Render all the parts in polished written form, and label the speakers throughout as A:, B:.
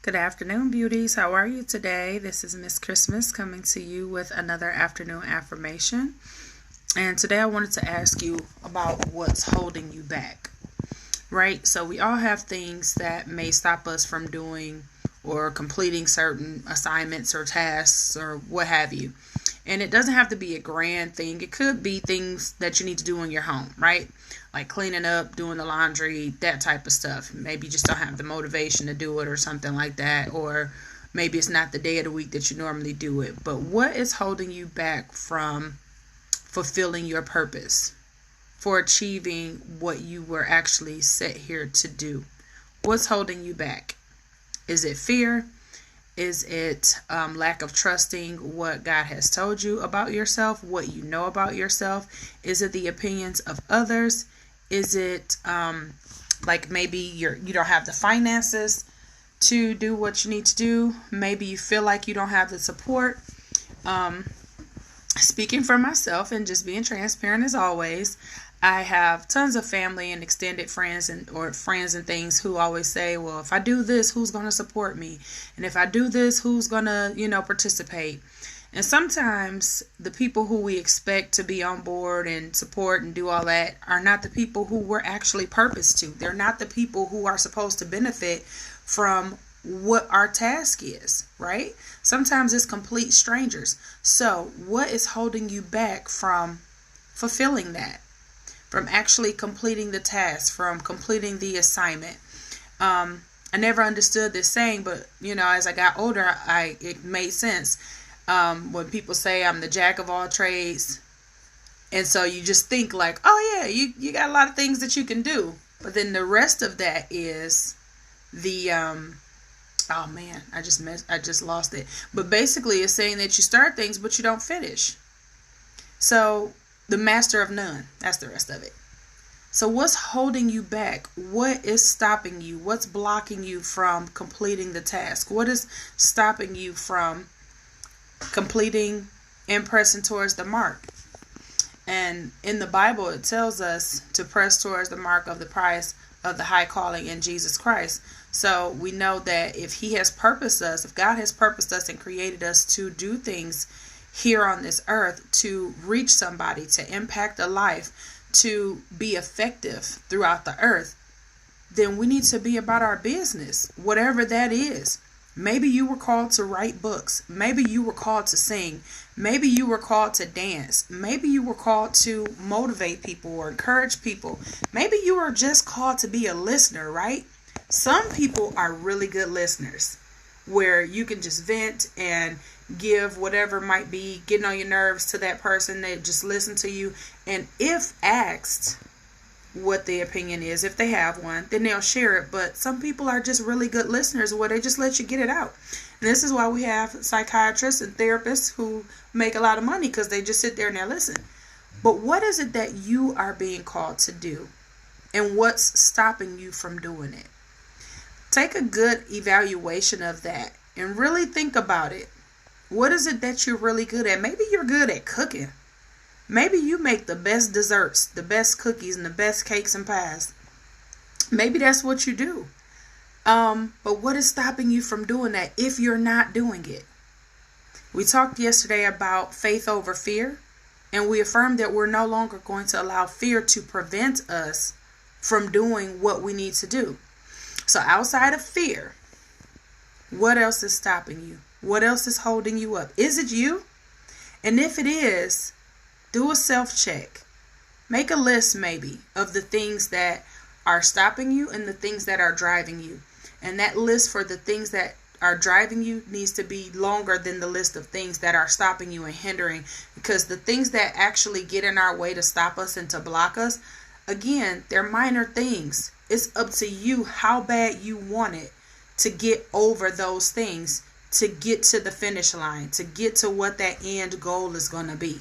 A: Good afternoon, beauties. How are you today? This is Miss Christmas coming to you with another afternoon affirmation. And today I wanted to ask you about what's holding you back, right? So we all have things that may stop us from doing or completing certain assignments or tasks or what have you. And it doesn't have to be a grand thing. It could be things that you need to do in your home, right? Like cleaning up, doing the laundry, that type of stuff. Maybe you just don't have the motivation to do it or something like that. Or maybe it's not the day of the week that you normally do it. But what is holding you back from fulfilling your purpose, for achieving what you were actually set here to do? What's holding you back? Is it fear? Is it lack of trusting what God has told you about yourself, what you know about yourself? Is it the opinions of others? Is it like maybe you don't have the finances to do what you need to do? Maybe you feel like you don't have the support. Speaking for myself and just being transparent as always, I have tons of family and extended friends or friends and things who always say, well, if I do this, who's going to support me? And if I do this, who's going to, participate? And sometimes the people who we expect to be on board and support and do all that are not the people who we're actually purposed to. They're not the people who are supposed to benefit from what our task is, right? Sometimes it's complete strangers. So what is holding you back from fulfilling that? From actually completing the task, from completing the assignment. I never understood this saying, but as I got older, it made sense. When people say I'm the jack of all trades, and so you just think like, oh yeah, you got a lot of things that you can do, but then the rest of that is the oh man, I just lost it. But basically, it's saying that you start things, but you don't finish. So the master of none. That's the rest of it. So what's holding you back? What is stopping you? What's blocking you from completing the task? What is stopping you from completing and pressing towards the mark? And in the Bible, it tells us to press towards the mark of the prize of the high calling in Jesus Christ. So we know that if He has purposed us, if God has purposed us and created us to do things here on this earth, to reach somebody, to impact a life, to be effective throughout the earth, then we need to be about our business, whatever that is. Maybe you were called to write books. Maybe you were called to sing. Maybe you were called to dance. Maybe you were called to motivate people or encourage people. Maybe you were just called to be a listener, right? Some people are really good listeners, where you can just vent and give whatever might be getting on your nerves to that person. They just listen to you, and if asked what the opinion is, if they have one, then they'll share it. But some people are just really good listeners, where they just let you get it out. And this is why we have psychiatrists and therapists who make a lot of money, because they just sit there and they listen. But what is it that you are being called to do, and what's stopping you from doing it? Take a good evaluation of that and really think about it. What is it that you're really good at? Maybe you're good at cooking. Maybe you make the best desserts, the best cookies, and the best cakes and pies. Maybe that's what you do. But what is stopping you from doing that if you're not doing it? We talked yesterday about faith over fear, and we affirmed that we're no longer going to allow fear to prevent us from doing what we need to do. So outside of fear, what else is stopping you? What else is holding you up? Is it you? And if it is, do a self-check. Make a list maybe of the things that are stopping you and the things that are driving you. And that list for the things that are driving you needs to be longer than the list of things that are stopping you and hindering. Because the things that actually get in our way to stop us and to block us, again, they're minor things. It's up to you how bad you want it to get over those things, to get to the finish line, to get to what that end goal is going to be.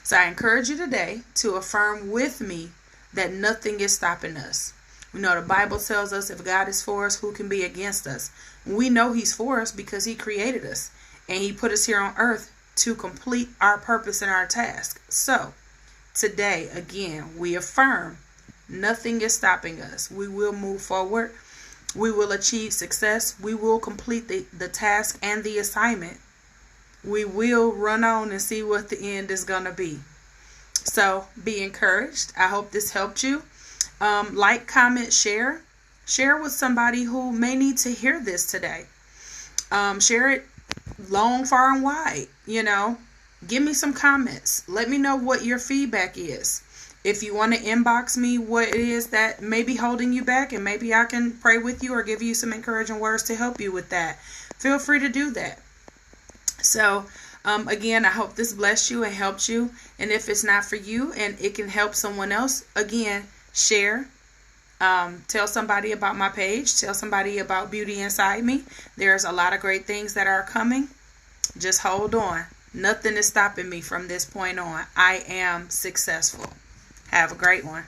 A: So I encourage you today to affirm with me that nothing is stopping us. We know the Bible tells us if God is for us, who can be against us? We know He's for us because He created us and He put us here on earth to complete our purpose and our task. So today, again, we affirm nothing is stopping us. We will move forward. We will achieve success. We will complete the task and the assignment. We will run on and see what the end is going to be. So be encouraged. I hope this helped you. Like, comment, share. Share with somebody who may need to hear this today. Share it long, far, and wide. Give me some comments. Let me know what your feedback is. If you want to inbox me what it is that may be holding you back, and maybe I can pray with you or give you some encouraging words to help you with that, feel free to do that. So, again, I hope this blessed you and helped you. And if it's not for you and it can help someone else, again, share. Tell somebody about my page. Tell somebody about Beauty Inside Me. There's a lot of great things that are coming. Just hold on. Nothing is stopping me from this point on. I am successful. Have a great one.